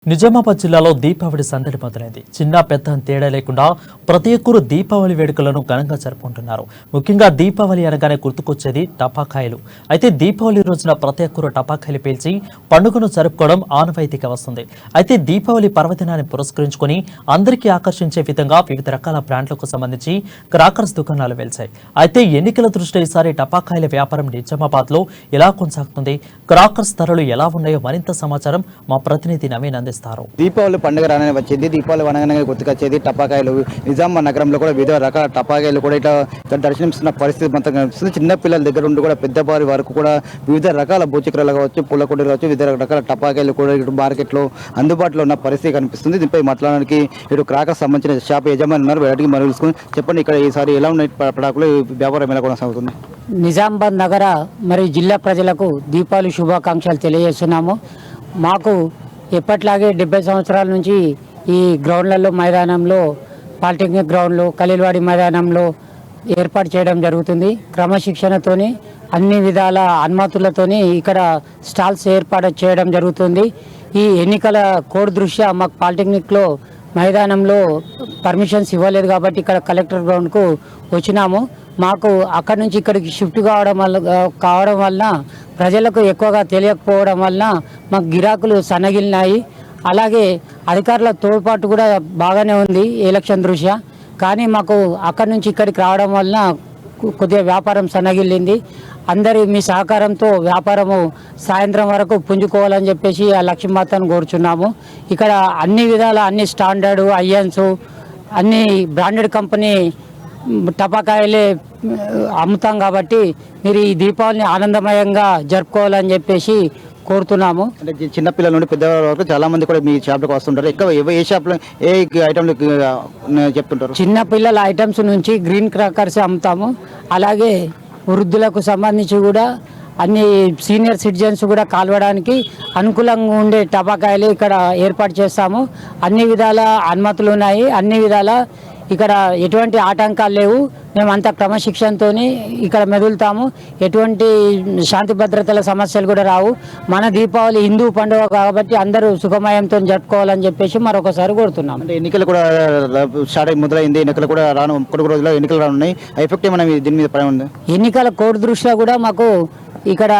నిజామాబాద్ జిల్లాలో దీపావళి సందడి మొదలైంది. చిన్న పెద్ద అని తేడా లేకుండా ప్రతి ఒక్కరూ దీపావళి వేడుకలను ఘనంగా జరుపుకుంటున్నారు. ముఖ్యంగా దీపావళి అనగానే గుర్తుకొచ్చేది టపాకాయలు. అయితే దీపావళి రోజున ప్రతి ఒక్కరూ టపాకాయలు పేల్చి పండుగను జరుపుకోవడం ఆనవాయితీగా వస్తుంది. అయితే దీపావళి పర్వదినాన్ని పురస్కరించుకుని అందరికీ ఆకర్షించే విధంగా వివిధ రకాల బ్రాండ్లకు సంబంధించి క్రాకర్స్ దుకాణాలు వెలిశాయి. అయితే ఎన్నికల దృష్ట్యా ఈసారి టపాకాయల వ్యాపారం నిజామాబాద్ లో ఎలా కొనసాగుతుంది, క్రాకర్స్ ధరలు ఎలా ఉన్నాయో మరింత సమాచారం మా ప్రతినిధి నవీన్ అందిస్తారు. దీపావళి పండుగ రానే వచ్చింది. దీపావళి పండుగ గుర్తుకొచ్చేది టపాకాయలు. నిజామాబాద్ నగరంలో కూడా వివిధ రకాల టపాకాయలు కూడా ఇట్లా దర్శనమిస్తున్న పరిస్థితి మొత్తం కనిపిస్తుంది. చిన్న పిల్లల దగ్గర ఉండి కూడా పెద్దవారి వరకు కూడా వివిధ రకాల భూచక్రాలు కావచ్చు, పూల కుండీలు కావచ్చు, వివిధ రకాల టపాకాయలు కూడా ఇటు మార్కెట్లో అందుబాటులో ఉన్న పరిస్థితి కనిపిస్తుంది. దీనిపై మాట్లాడడానికి ఇటు క్రాకర్స్ సంబంధించిన షాప్ యజమాని ఉన్నారు. అడిగి మనం తెలుసుకుని చెప్పండి, ఇక్కడ ఈసారి ఎలా ఉన్నాయి పటాకులు, వ్యాపారం ఎలా కొనసాగుతుంది? నిజామాబాద్ నగర మరియు జిల్లా ప్రజలకు దీపావళి శుభాకాంక్షలు తెలియజేస్తున్నాము. మాకు ఎప్పట్లాగే 70 సంవత్సరాల నుంచి ఈ గ్రౌండ్లలో మైదానంలో, పాలిటెక్నిక్ గ్రౌండ్లో, ఖలీల్వాడి మైదానంలో ఏర్పాటు చేయడం జరుగుతుంది. క్రమశిక్షణతోని అన్ని విధాల అనుమతులతోని ఇక్కడ స్టాల్స్ ఏర్పాటు చేయడం జరుగుతుంది. ఈ ఎన్నికల కోడ్ దృష్ట్యా మాకు పాలిటెక్నిక్లో మైదానంలో పర్మిషన్స్ ఇవ్వలేదు కాబట్టి ఇక్కడ కలెక్టర్ గ్రౌండ్కు వచ్చినాము. మాకు అక్కడి నుంచి ఇక్కడికి షిఫ్ట్ కావడం వలన ప్రజలకు ఎక్కువగా తెలియకపోవడం వలన మాకు గిరాకులు సన్నగిలినాయి. అలాగే అధికారుల తోడ్పాటు కూడా బాగానే ఉంది ఎలక్షన్ దృష్ట్యా. కానీ మాకు అక్కడి నుంచి ఇక్కడికి రావడం వలన కొద్దిగా వ్యాపారం సన్నగిల్లింది. అందరి మీ సహకారంతో వ్యాపారము సాయంత్రం వరకు పుంజుకోవాలని చెప్పేసి ఆ లక్ష్మీమాతను కోరుచున్నాము. ఇక్కడ అన్ని విధాల అన్ని స్టాండర్డు ఐఎన్స్ అన్ని బ్రాండెడ్ కంపెనీ టపాకాయలే అమ్ముతాం కాబట్టి మీరు ఈ దీపావళిని ఆనందమయంగా జరుపుకోవాలని చెప్పేసి కోరుతున్నాము. అంటే చిన్నపిల్లల నుండి పెద్దవాళ్ళ వరకు చాలా మంది కూడా మీ షాప్లోకి వస్తుంటారు. ఎక్కువ ఏ షాప్లో ఏ ఐటమ్లు చెప్తుంటారు? చిన్న పిల్లల ఐటమ్స్ నుంచి గ్రీన్ క్రాకర్స్ అమ్ముతాము. అలాగే వృద్ధులకు సంబంధించి కూడా అన్ని సీనియర్ సిటిజన్స్ కూడా కాల్వడానికి అనుకూలంగా ఉండే టపాకాయలు ఇక్కడ ఏర్పాటు చేస్తాము. అన్ని విధాల అనుమతులు ఉన్నాయి. అన్ని విధాల ఇక్కడ ఎటువంటి ఆటంకాలు లేవు. మేమంతా క్రమశిక్షణతో ఇక్కడ మెదులుతాము. ఎటువంటి శాంతి భద్రతల సమస్యలు కూడా రావు. మన దీపావళి హిందూ పండుగ కాబట్టి అందరూ సుఖమయంతో జరుపుకోవాలని చెప్పేసి మరొకసారి కోరుతున్నాము. అంటే ఎన్నికలు కూడా స్టార్ట్ అయి మొదలైంది. ఎన్నికలు కూడా రాను కొన్ని రోజుల్లో ఎన్నికలు రానున్నాయి. ఎఫెక్ట్ ఏమైనా దీని మీద పడి ఉంది? ఎన్నికల కోడ్ దృష్ట్యా కూడా మాకు ఇక్కడ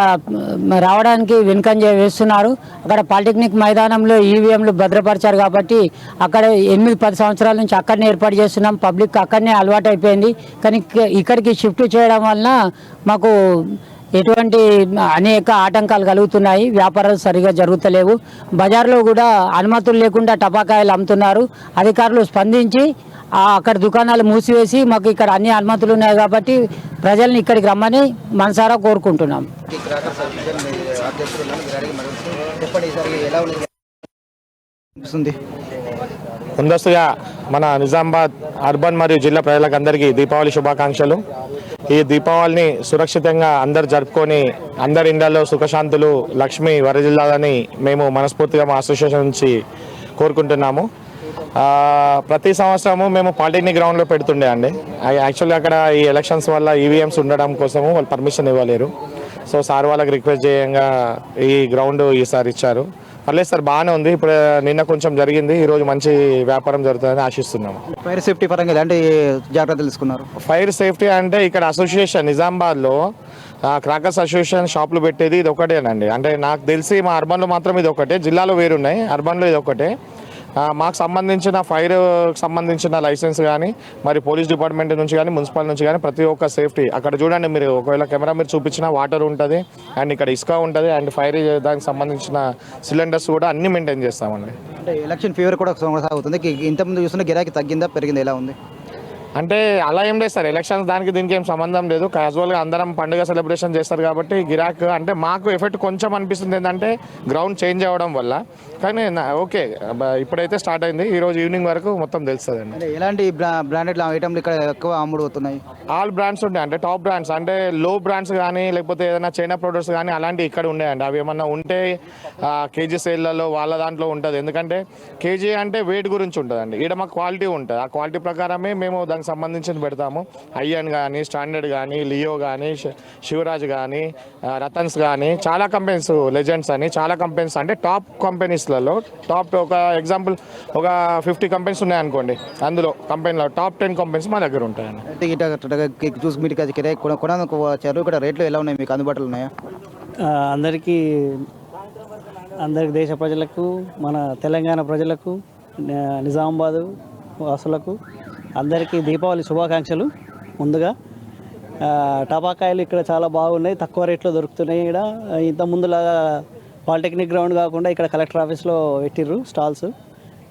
రావడానికి వెనుకంజ వేస్తున్నారు. అక్కడ పాలిటెక్నిక్ మైదానంలో ఈవీఎంలు భద్రపరిచారు కాబట్టి అక్కడ 8-10 సంవత్సరాల నుంచి అక్కడనే ఏర్పాటు చేస్తున్నాం. పబ్లిక్ అక్కడనే అలవాటు అయిపోయింది. కానీ ఇక్కడికి షిఫ్ట్ చేయడం వలన మాకు ఎటువంటి అనేక ఆటంకాలు కలుగుతున్నాయి. వ్యాపారాలు సరిగా జరుగుతలేవు. బజార్లో కూడా అనుమతులు లేకుండా టపాకాయలు అమ్ముతున్నారు. అధికారులు స్పందించి అక్కడ దుకాణాలు మూసివేసి మాకు ఇక్కడ అన్ని అనుమతులు ఉన్నాయి కాబట్టి ప్రజల్ని ఇక్కడికి రమ్మని మనసారా కోరుకుంటున్నాం. ముందస్తుగా మన నిజామాబాద్ అర్బన్ మరియు జిల్లా ప్రజలకు అందరికీ దీపావళి శుభాకాంక్షలు. ఈ దీపావళిని సురక్షితంగా అందరు జరుపుకొని అందరి ఇండ్లలో సుఖశాంతులు లక్ష్మి వరజిల్లాలని మేము మనస్ఫూర్తిగా మా అసోసియేషన్ నుంచి కోరుకుంటున్నాము. ప్రతి సంవత్సరము మేము పాలిటెక్నిక్ గ్రౌండ్లో పెడుతుండే అండి. యాక్చువల్గా అక్కడ ఈ ఎలక్షన్స్ వల్ల ఈవీఎంస్ ఉండడం కోసము వాళ్ళు పర్మిషన్ ఇవ్వలేరు. సో సార్ వాళ్ళకి రిక్వెస్ట్ చేయంగా ఈ గ్రౌండ్ ఈసారి ఇచ్చారు. పర్లేదు సార్, బాగానే ఉంది. ఇప్పుడు నిన్న కొంచెం జరిగింది, ఈరోజు మంచి వ్యాపారం జరుగుతుందని ఆశిస్తున్నాము. ఫైర్ సేఫ్టీ పరంగా ఎలాంటి జాగ్రత్తలు తీసుకున్నారు? ఫైర్ సేఫ్టీ అంటే ఇక్కడ అసోసియేషన్ నిజామాబాద్లో క్రాకర్స్ అసోసియేషన్ షాపులు పెట్టేది ఇది ఒకటేనండి. అంటే నాకు తెలిసి మా అర్బన్లో మాత్రం ఇది ఒకటే, జిల్లాలో వేరున్నాయి, అర్బన్లో ఇది ఒకటే. మాకు సంబంధించిన ఫైర్ సంబంధించిన లైసెన్స్ కానీ మరి పోలీస్ డిపార్ట్మెంట్ నుంచి కానీ మున్సిపల్ నుంచి కానీ ప్రతి ఒక్క సేఫ్టీ అక్కడ చూడండి. మీరు ఒకవేళ కెమెరా మీరు చూపించిన వాటర్ ఉంటుంది అండ్ ఇక్కడ ఇసుక ఉంటుంది అండ్ ఫైర్ దానికి సంబంధించిన సిలిండర్స్ కూడా అన్ని మెయింటైన్ చేస్తామండి. అంటే ఎలక్షన్ ఫీవర్ కూడా కొనసాగుతుంది. ఇంతకుముందు చూస్తున్న గిరాకీ తగ్గిందా పెరిగిందా, ఎలా ఉంది? అంటే అలా ఏం లేదు సార్, ఎలక్షన్స్ దానికి దీనికి ఏం సంబంధం లేదు. క్యాజువల్గా అందరం పండుగ సెలబ్రేషన్ చేస్తారు కాబట్టి గిరాక్ అంటే మాకు ఎఫెక్ట్ కొంచెం అనిపిస్తుంది ఏంటంటే గ్రౌండ్ చేంజ్ అవ్వడం వల్ల. కానీ ఓకే, ఇప్పుడైతే స్టార్ట్ అయింది. ఈరోజు ఈవినింగ్ వరకు మొత్తం తెలుస్తుంది అండి. ఎలాంటి బ్రాండెడ్ ఐటమ్లు ఇక్కడ ఎక్కువ అమ్ముడు అవుతున్నాయి? ఆల్ బ్రాండ్స్ ఉంటాయి, అంటే టాప్ బ్రాండ్స్, అంటే లో బ్రాండ్స్ కానీ లేకపోతే ఏదైనా చైనా ప్రొడక్ట్స్ కానీ అలాంటివి ఇక్కడ ఉన్నాయండి. అవి ఏమన్నా ఉంటే కేజీ సేల్లలో వాళ్ళ దాంట్లో ఉంటుంది. ఎందుకంటే కేజీ అంటే వెయిట్ గురించి ఉంటుందండి. ఇక్కడ మాకు క్వాలిటీ ఉంటుంది. ఆ క్వాలిటీ ప్రకారమే మేము దానికి సంబంధించింది పెడతాము. ఐఎన్ కానీ, స్టాండర్డ్ కానీ, లియో కానీ, శివరాజ్ కానీ, రతన్స్ కానీ, చాలా కంపెనీస్, లెజెండ్స్ అని చాలా కంపెనీస్, అంటే టాప్ కంపెనీస్లలో టాప్ ఒక ఎగ్జాంపుల్ ఒక 50 కంపెనీస్ ఉన్నాయనుకోండి, అందులో కంపెనీలో టాప్ 10 కంపెనీస్ మా దగ్గర ఉంటాయండి. అంటే ఇట్లా చూసి మీరు కిరాయి కొనడానికి వచ్చారు, ఇక్కడ రేట్లు ఎలా ఉన్నాయి, మీకు అందుబాటులో ఉన్నాయా? అందరికీ దేశ ప్రజలకు, మన తెలంగాణ ప్రజలకు, నిజామాబాదు వాసులకు అందరికీ దీపావళి శుభాకాంక్షలు. ముందుగా టపాకాయలు ఇక్కడ చాలా బాగున్నాయి, తక్కువ రేట్లో దొరుకుతున్నాయి. ఇక్కడ ఇంత ముందులాగా పాలిటెక్నిక్ గ్రౌండ్ కాకుండా ఇక్కడ కలెక్టర్ ఆఫీస్లో పెట్టిర్రు స్టాల్స్,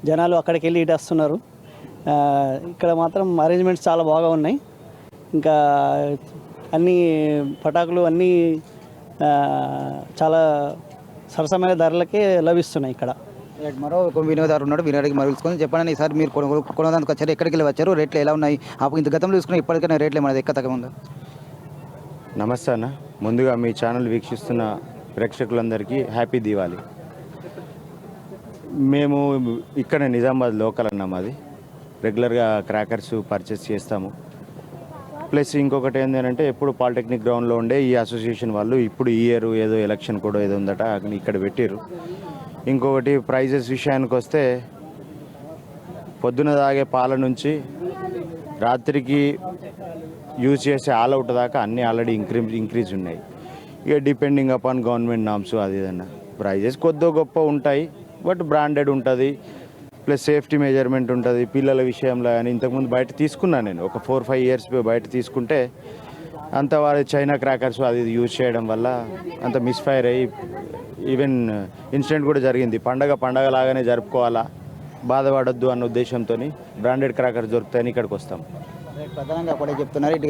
జనాలు అక్కడికి వెళ్ళి ఇటు వస్తున్నారు. ఇక్కడ మాత్రం అరేంజ్మెంట్స్ చాలా బాగా ఉన్నాయి. ఇంకా అన్ని పటాకులు అన్నీ చాలా సరసమైన ధరలకే లభిస్తున్నాయి ఇక్కడ. మరో ఒక వినియోగదారు ఉన్నాడు, వినియోగదారుకి మరి తెలుసుకొని చెప్పండి. ఈసారి మీరు కొనడానికి వచ్చారు, ఎక్కడికి వెళ్ళి వచ్చారు, రేట్లు ఎలా ఉన్నాయి? ఇంత గతంలో చూసుకుని ఇప్పటికైనా రేట్లు ఏమన్నా ఎక్క తగ్గ? నమస్తే అన్న, ముందుగా మీ ఛానల్ వీక్షిస్తున్న ప్రేక్షకులందరికీ హ్యాపీ దీవాలి. మేము ఇక్కడ నిజామాబాద్ లోకల్ అన్న, మాది రెగ్యులర్గా క్రాకర్స్ పర్చేస్ చేస్తాము. ప్లస్ ఇంకొకటి ఏంటంటే ఎప్పుడు పాలిటెక్నిక్ గ్రౌండ్లో ఉండే ఈ అసోసియేషన్ వాళ్ళు ఇప్పుడు ఈ ఇయర్ ఏదో ఎలక్షన్ కూడా ఏదో ఉందట ఇక్కడ పెట్టారు. ఇంకొకటి ప్రైజెస్ విషయానికి వస్తే పొద్దున తాగే పాల నుంచి రాత్రికి యూజ్ చేసే ఆల్ అవుట్ దాకా అన్నీ ఆల్రెడీ ఇంక్రీజ్ ఉన్నాయి. ఇక డిపెండింగ్ అపాన్ గవర్నమెంట్ నామ్స్ అది ఏదన్నా ప్రైజెస్ కొద్దో గొప్ప ఉంటాయి, బట్ బ్రాండెడ్ ఉంటుంది, ప్లస్ సేఫ్టీ మెజర్మెంట్ ఉంటుంది. పిల్లల విషయంలో కానీ ఇంతకుముందు బయట తీసుకున్నాను నేను, ఒక 4-5 ఇయర్స్ బయట తీసుకుంటే అంత వారి చైనా క్రాకర్స్ అది యూజ్ చేయడం వల్ల అంత మిస్ఫైర్ అయ్యి ఈవెన్ ఇన్సిడెంట్ కూడా జరిగింది. పండగ లాగానే జరుపుకోవాలా, బాధపడొద్దు అన్న ఉద్దేశంతో బ్రాండెడ్ క్రాకర్స్ దొరుకుతాయని ఇక్కడికి వస్తాం. ప్రధానంగా కూడా చెప్తున్నారు, ఇటు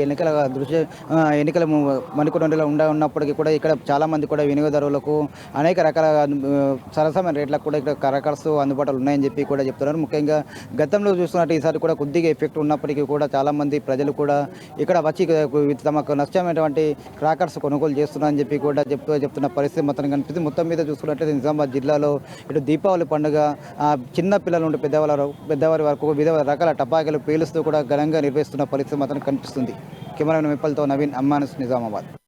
ఎన్నికల మణికొండలో ఉన్నప్పటికీ కూడా ఇక్కడ చాలామంది కూడా వినియోగదారులకు అనేక రకాల సరసమైన రేట్లకు కూడా ఇక్కడ క్రాకర్స్ అందుబాటులో ఉన్నాయని చెప్పి కూడా చెప్తున్నారు. ముఖ్యంగా గతంలో చూస్తున్నట్టు ఈసారి కూడా కొద్దిగా ఎఫెక్ట్ ఉన్నప్పటికీ కూడా చాలామంది ప్రజలు కూడా ఇక్కడ వచ్చి తమకు నష్టమైనటువంటి క్రాకర్స్ కొనుగోలు చేస్తున్నారని చెప్పి కూడా చెప్తున్న పరిస్థితి మొత్తం కనిపిస్తుంది. మొత్తం మీద చూసుకున్నట్లయితే నిజామాబాద్ జిల్లాలో ఇటు దీపావళి పండుగ చిన్న పిల్లల నుండి పెద్దవారి వరకు వివిధ రకాల టపాకాయలు పేలుస్తూ కూడా ఘనంగా నిర్వహిస్తున్న పరిస్థితి మాత్రం కనిపిస్తుంది. కెమెరామెన్ విప్పల్తో నవీన్, అమ్మానస్, నిజామాబాద్.